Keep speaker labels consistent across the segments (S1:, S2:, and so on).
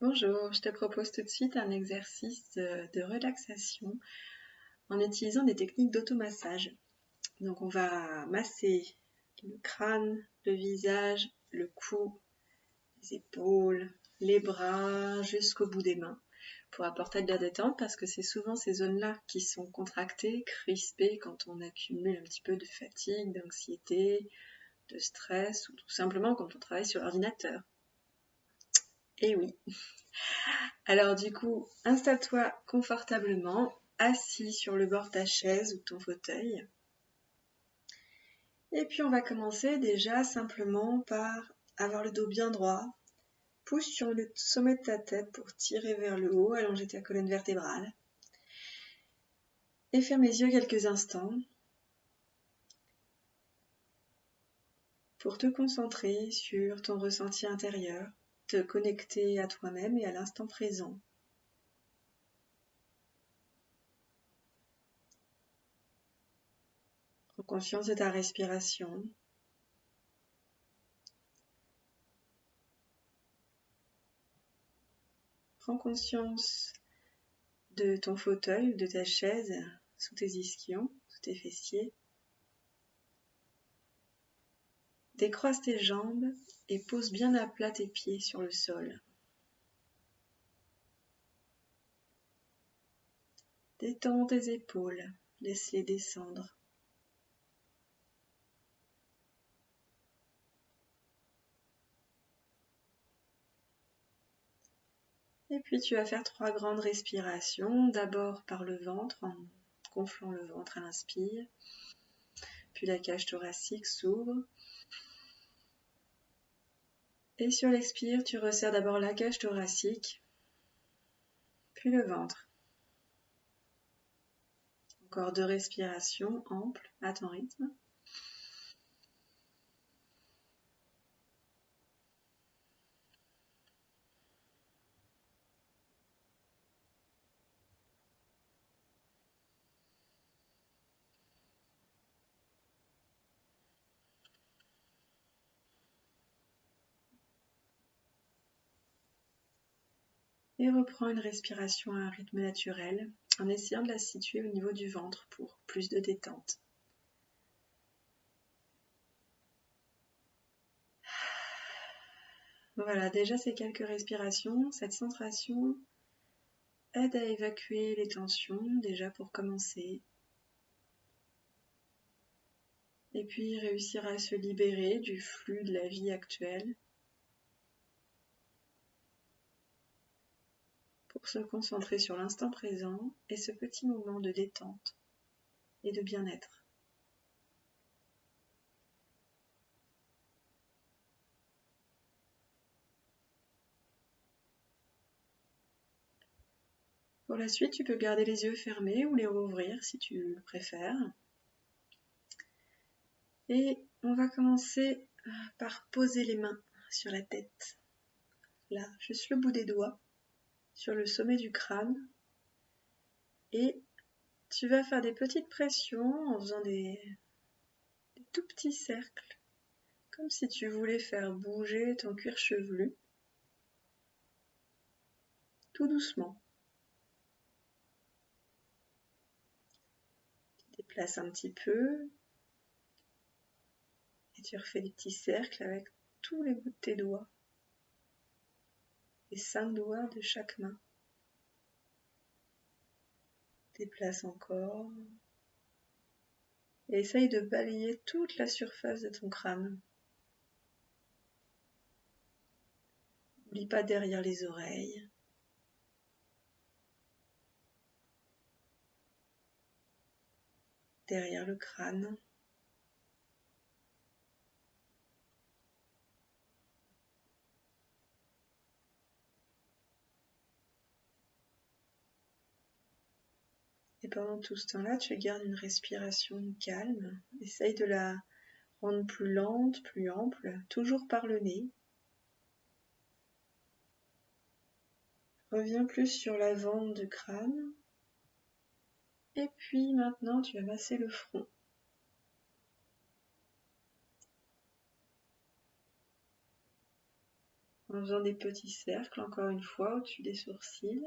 S1: Bonjour, je te propose tout de suite un exercice de relaxation en utilisant des techniques d'automassage. Donc on va masser le crâne, le visage, le cou, les épaules, les bras jusqu'au bout des mains pour apporter de la détente parce que c'est souvent ces zones-là qui sont contractées, crispées quand on accumule un petit peu de fatigue, d'anxiété, de stress ou tout simplement quand on travaille sur l'ordinateur. Et oui. Alors du coup, installe-toi confortablement, assis sur le bord de ta chaise ou de ton fauteuil. Et puis on va commencer déjà simplement par avoir le dos bien droit. Pousse sur le sommet de ta tête pour tirer vers le haut, allonger ta colonne vertébrale. Et ferme les yeux quelques instants pour te concentrer sur ton ressenti intérieur, te connecter à toi-même et à l'instant présent. Prends conscience de ta respiration. Prends conscience de ton fauteuil ou de ta chaise sous tes ischions, sous tes fessiers. Décroise tes jambes et pose bien à plat tes pieds sur le sol. Détends tes épaules, laisse-les descendre. Et puis tu vas faire 3 grandes respirations, d'abord par le ventre en gonflant le ventre à l'inspire, puis la cage thoracique s'ouvre. Et sur l'expire, tu resserres d'abord la cage thoracique, puis le ventre. Encore 2 respirations amples à ton rythme. Et reprends une respiration à un rythme naturel en essayant de la situer au niveau du ventre pour plus de détente. Voilà, déjà ces quelques respirations, cette centration aide à évacuer les tensions, déjà pour commencer. Et puis réussir à se libérer du flux de la vie actuelle pour se concentrer sur l'instant présent et ce petit moment de détente et de bien-être. Pour la suite, tu peux garder les yeux fermés ou les rouvrir si tu le préfères. Et on va commencer par poser les mains sur la tête. Là, juste le bout des doigts, sur le sommet du crâne. Et tu vas faire des petites pressions en faisant des tout petits cercles, comme si tu voulais faire bouger ton cuir chevelu, tout doucement. Tu déplaces un petit peu et tu refais des petits cercles avec tous les bouts de tes doigts, les 5 doigts de chaque main. Déplace encore et essaye de balayer toute la surface de ton crâne. N'oublie pas derrière les oreilles. Derrière le crâne. Et pendant tout ce temps-là, tu gardes une respiration calme. Essaye de la rendre plus lente, plus ample, toujours par le nez. Reviens plus sur l'avant du crâne. Et puis maintenant, tu vas masser le front. en faisant des petits cercles, encore une fois, au-dessus des sourcils.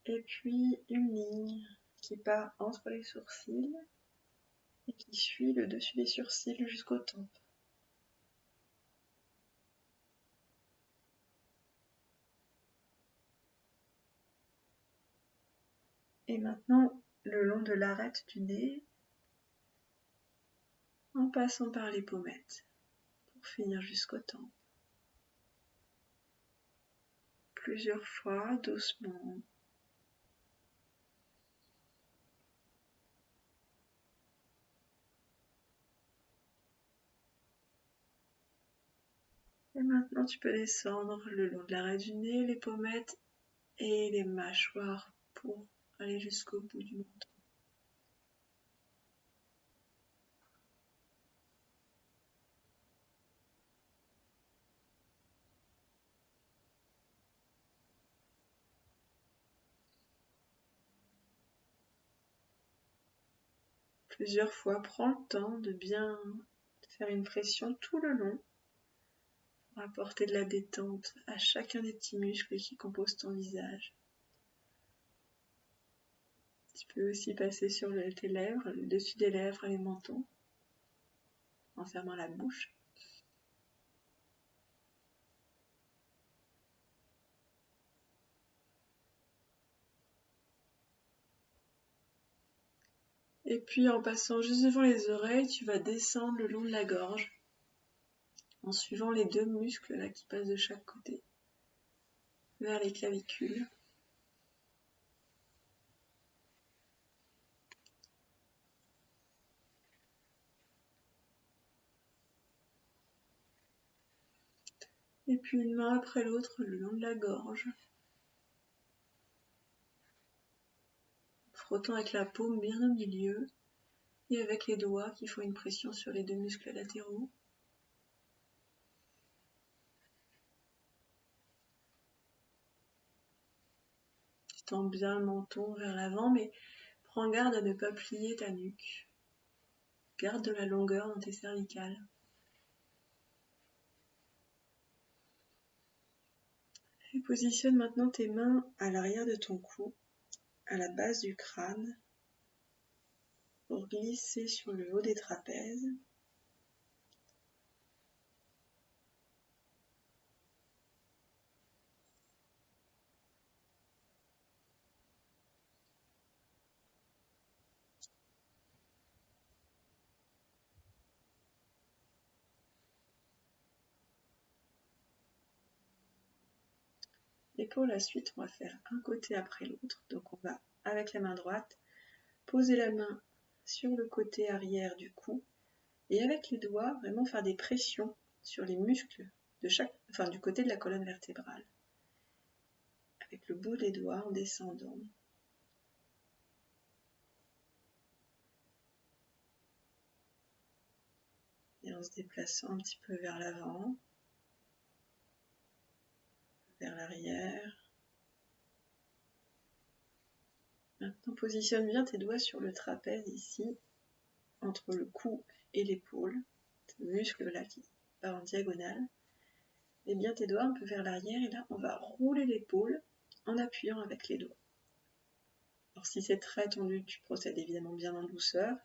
S1: Et puis une ligne qui part entre les sourcils et qui suit le dessus des sourcils jusqu'aux tempes. Et maintenant, le long de l'arête du nez, en passant par les pommettes, pour finir jusqu'aux tempes. Plusieurs fois, doucement. Et maintenant, tu peux descendre le long de l'arête du nez, les pommettes et les mâchoires pour aller jusqu'au bout du menton. Plusieurs fois, prends le temps de bien faire une pression tout le long pour apporter de la détente à chacun des petits muscles qui composent ton visage. Tu peux aussi passer sur tes lèvres, le dessus des lèvres et les mentons, en fermant la bouche. Et puis en passant juste devant les oreilles, tu vas descendre le long de la gorge, en suivant les deux muscles là qui passent de chaque côté, vers les clavicules. Et puis une main après l'autre le long de la gorge, frottant avec la paume bien au milieu, et avec les doigts qui font une pression sur les deux muscles latéraux. Tu tends bien le menton vers l'avant, mais prends garde à ne pas plier ta nuque. Garde de la longueur dans tes cervicales. Et positionne maintenant tes mains à l'arrière de ton cou, à la base du crâne, pour glisser sur le haut des trapèzes. Et pour la suite, on va faire un côté après l'autre. Donc on va, avec la main droite, poser la main sur le côté arrière du cou et avec les doigts, vraiment faire des pressions sur les muscles de du côté de la colonne vertébrale. Avec le bout des doigts en descendant. Et en se déplaçant un petit peu vers l'avant, vers l'arrière. Maintenant, positionne bien tes doigts sur le trapèze ici, entre le cou et l'épaule, ce muscle-là qui part en diagonale. Et bien tes doigts un peu vers l'arrière, et là, on va rouler l'épaule en appuyant avec les doigts. Alors si c'est très tendu, tu procèdes évidemment bien en douceur,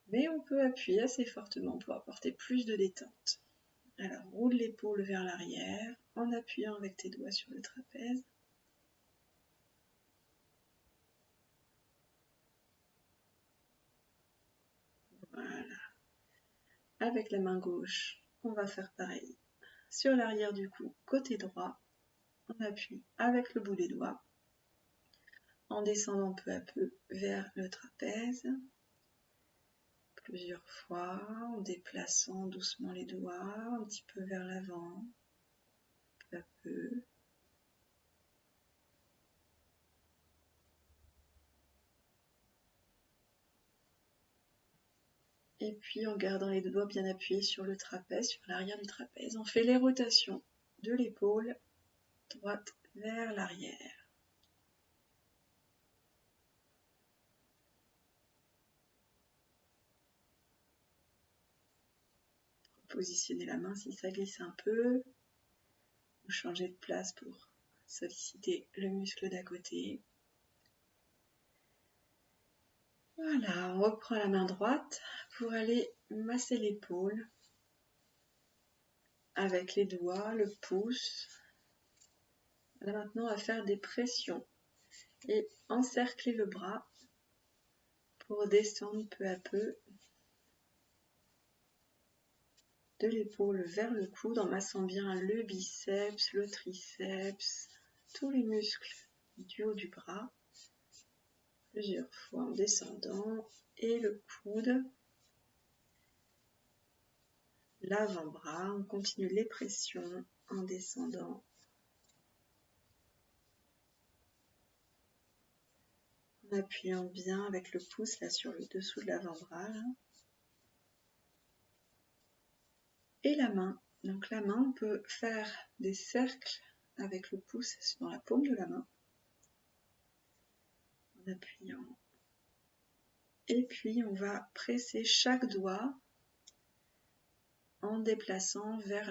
S1: mais on peut appuyer assez fortement pour apporter plus de détente. Alors roule l'épaule vers l'arrière en appuyant avec tes doigts sur le trapèze. Voilà. Avec la main gauche, on va faire pareil. Sur l'arrière du cou, côté droit, on appuie avec le bout des doigts en descendant peu à peu vers le trapèze. Plusieurs fois, en déplaçant doucement les doigts un petit peu vers l'avant, peu à peu. Et puis en gardant les doigts bien appuyés sur le trapèze, sur l'arrière du trapèze, on fait les rotations de l'épaule droite vers l'arrière. Positionner la main si ça glisse un peu. ou changer de place pour solliciter le muscle d'à côté. Voilà, on reprend la main droite pour aller masser l'épaule avec les doigts, le pouce. Là maintenant, on va faire des pressions et encercler le bras pour descendre peu à peu de l'épaule vers le coude en massant bien le biceps, le triceps, tous les muscles du haut du bras, plusieurs fois en descendant, et le coude, l'avant-bras, on continue les pressions en descendant. En appuyant bien avec le pouce là sur le dessous de l'avant-bras. Et la main. Donc la main, on peut faire des cercles avec le pouce dans la paume de la main. En appuyant. Et puis on va presser chaque doigt en déplaçant vers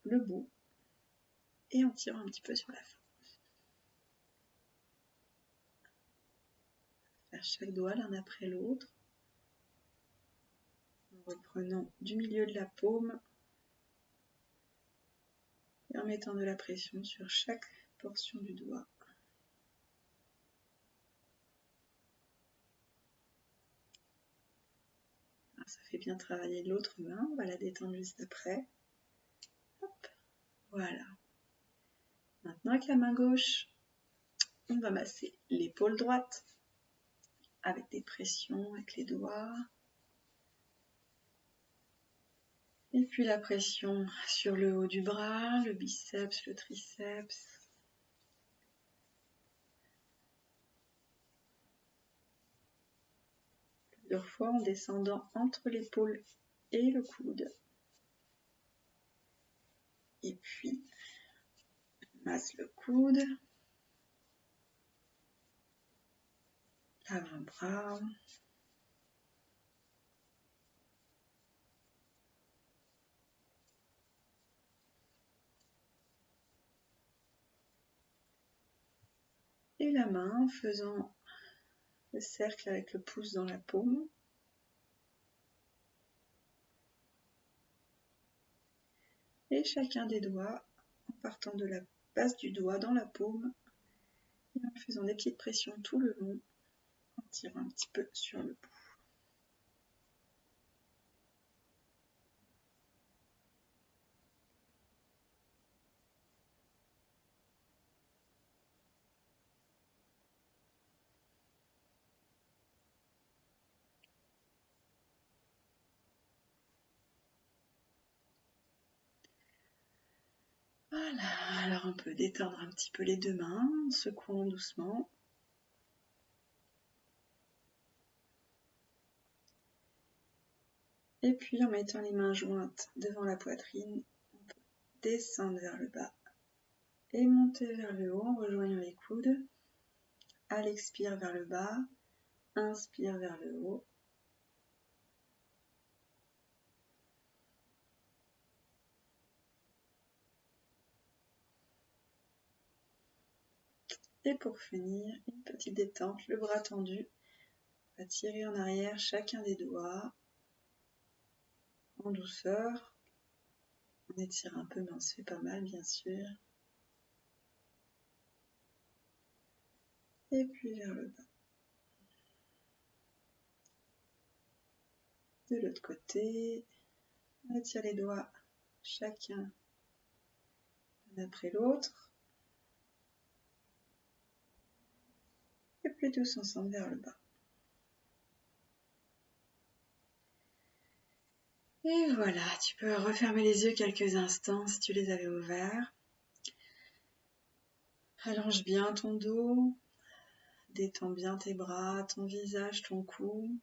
S1: le bout et en tirant un petit peu sur la fin. Faire chaque doigt l'un après l'autre. En reprenant du milieu de la paume et en mettant de la pression sur chaque portion du doigt. Alors, ça fait bien travailler l'autre main, on va la détendre juste après. Hop, voilà. Maintenant avec la main gauche, on va masser l'épaule droite avec des pressions avec les doigts. Et puis la pression sur le haut du bras, le biceps, le triceps. Plusieurs fois en descendant entre l'épaule et le coude. Et puis, on masse le coude, l'avant-bras. Et la main en faisant le cercle avec le pouce dans la paume. Et chacun des doigts en partant de la base du doigt dans la paume et en faisant des petites pressions tout le long, en tirant un petit peu sur le bout. Voilà, alors on peut détendre un petit peu les deux mains en secouant doucement. Et puis en mettant les mains jointes devant la poitrine, on peut descendre vers le bas et monter vers le haut en rejoignant les coudes. À l'expire vers le bas, inspire vers le haut. Et pour finir, une petite détente, le bras tendu. On va tirer en arrière chacun des doigts en douceur. On étire un peu, mais on se fait pas mal, bien sûr. Et puis vers le bas. De l'autre côté, on étire les doigts chacun l'un après l'autre. Et puis tous ensemble vers le bas. Et voilà, tu peux refermer les yeux quelques instants si tu les avais ouverts. Allonge bien ton dos, détends bien tes bras, ton visage, ton cou.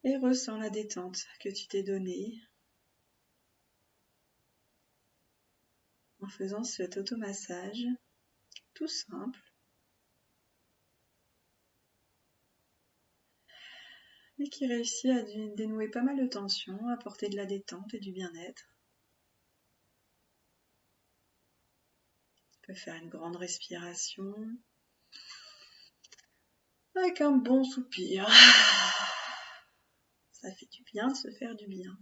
S1: Et ressens la détente que tu t'es donnée en faisant cet automassage tout simple, mais qui réussit à dénouer pas mal de tensions, à apporter de la détente et du bien-être. peut faire une grande respiration avec un bon soupir. Ça fait du bien de se faire du bien.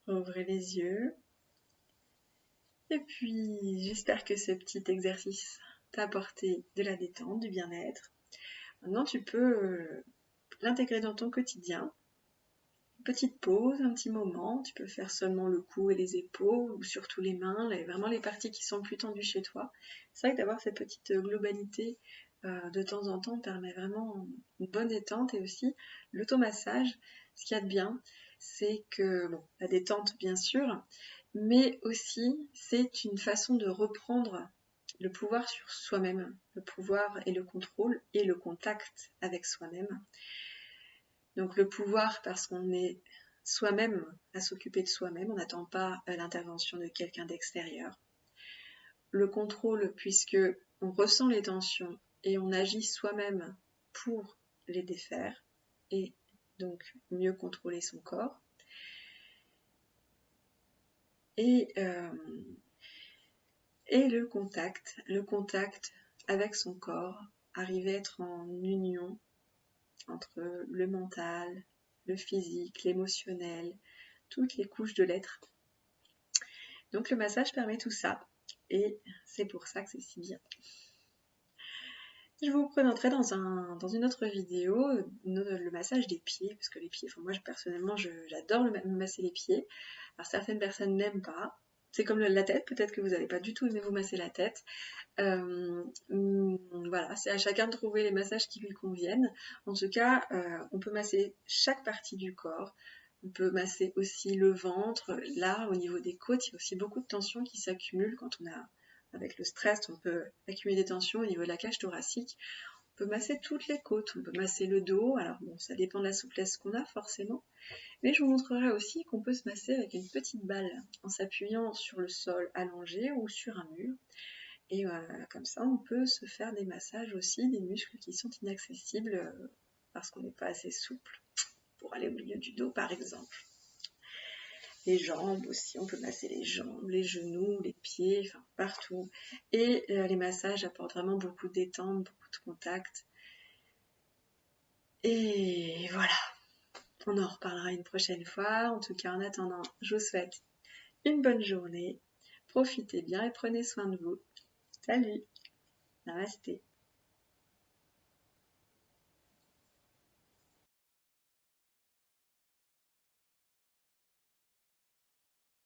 S1: Ouvrez les yeux. Et puis, j'espère que ce petit exercice t'a apporté de la détente, du bien-être. Maintenant, tu peux l'intégrer dans ton quotidien. Une petite pause, un petit moment. Tu peux faire seulement le cou et les épaules, ou surtout les mains, vraiment les parties qui sont plus tendues chez toi. C'est vrai que d'avoir cette petite globalité de temps en temps permet vraiment une bonne détente. Et aussi, l'automassage, ce qu'il y a de bien, c'est que, bon, la détente bien sûr, mais aussi c'est une façon de reprendre le pouvoir sur soi-même, le pouvoir et le contrôle et le contact avec soi-même. Donc le pouvoir parce qu'on est soi-même à s'occuper de soi-même, on n'attend pas l'intervention de quelqu'un d'extérieur. Le contrôle puisque on ressent les tensions et on agit soi-même pour les défaire et donc mieux contrôler son corps. Et le contact avec son corps, arriver à être en union entre le mental, le physique, l'émotionnel, toutes les couches de l'être. Donc le massage permet tout ça et c'est pour ça que c'est si bien. Je vous présenterai dans une autre vidéo le massage des pieds, parce que les pieds, moi personnellement j'adore me masser les pieds. Alors certaines personnes n'aiment pas, c'est comme la tête, peut-être que vous n'allez pas du tout aimer vous masser la tête. Voilà, c'est à chacun de trouver les massages qui lui conviennent. En tout cas, on peut masser chaque partie du corps. On peut masser aussi le ventre. Là, au niveau des côtes, il y a aussi beaucoup de tensions qui s'accumulent quand on a, avec le stress, on peut accumuler des tensions au niveau de la cage thoracique. On peut masser toutes les côtes, on peut masser le dos. Alors bon, ça dépend de la souplesse qu'on a forcément. Mais je vous montrerai aussi qu'on peut se masser avec une petite balle en s'appuyant sur le sol allongé ou sur un mur. Et comme ça, on peut se faire des massages aussi, des muscles qui sont inaccessibles parce qu'on n'est pas assez souple pour aller au milieu du dos, par exemple. Les jambes aussi, on peut masser les jambes, les genoux, les pieds, enfin partout. Et les massages apportent vraiment beaucoup de détente, beaucoup de contact. Et voilà, on en reparlera une prochaine fois. En tout cas, en attendant, je vous souhaite une bonne journée. Profitez bien et prenez soin de vous. Salut, namasté.